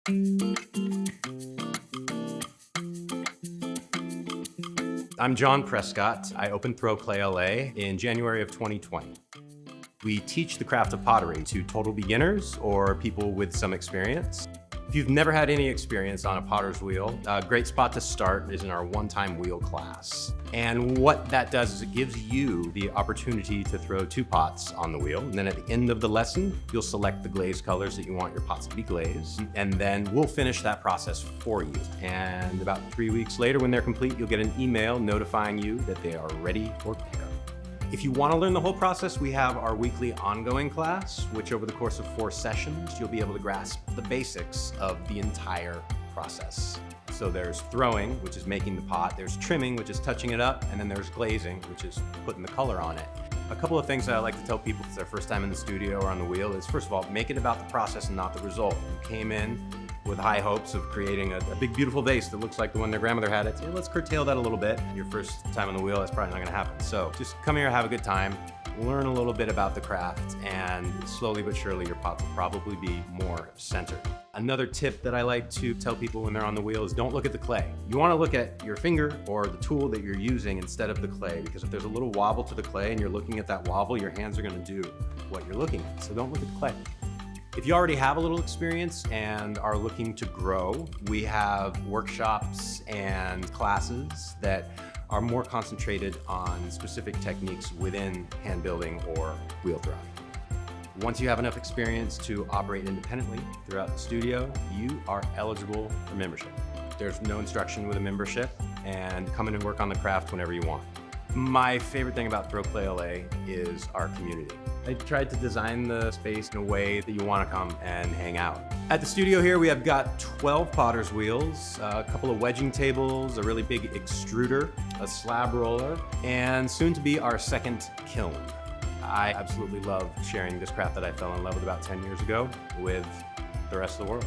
I'm John Prescott. I opened Throw Clay LA in January of 2020. We teach the craft of pottery to total beginners or people with some experience. If you've never had any experience on a potter's wheel, a great spot to start is in our one-time wheel class. And what that does is it gives you the opportunity to throw 2 pots on the wheel. And then at the end of the lesson, you'll select the glaze colors that you want your pots to be glazed. And then we'll finish that process for you. And about 3 weeks later, when they're complete, you'll get an email notifying you that they are ready for pickup. If you want to learn the whole process, we have our weekly ongoing class, which over the course of 4 sessions, you'll be able to grasp the basics of the entire process. So there's throwing, which is making the pot, there's trimming, which is touching it up, and then there's glazing, which is putting the color on it. A couple of things that I like to tell people if it's their first time in the studio or on the wheel is, first of all, make it about the process and not the result. You came in with high hopes of creating a big, beautiful vase that looks like the one their grandmother had. Hey, let's curtail that a little bit. Your first time on the wheel, that's probably not gonna happen. So just come here, have a good time, learn a little bit about the craft, and slowly but surely your pots will probably be more centered. Another tip that I like to tell people when they're on the wheel is don't look at the clay. You wanna look at your finger or the tool that you're using instead of the clay, because if there's a little wobble to the clay and you're looking at that wobble, your hands are gonna do what you're looking at. So don't look at the clay. If you already have a little experience and are looking to grow, we have workshops and classes that are more concentrated on specific techniques within hand building or wheel throwing. Once you have enough experience to operate independently throughout the studio, you are eligible for membership. There's no instruction with a membership, and come in and work on the craft whenever you want. My favorite thing about Throw Clay LA is our community. I tried to design the space in a way that you want to come and hang out. At the studio here, we have got 12 potter's wheels, a couple of wedging tables, a really big extruder, a slab roller, and soon to be our second kiln. I absolutely love sharing this craft that I fell in love with about 10 years ago with the rest of the world.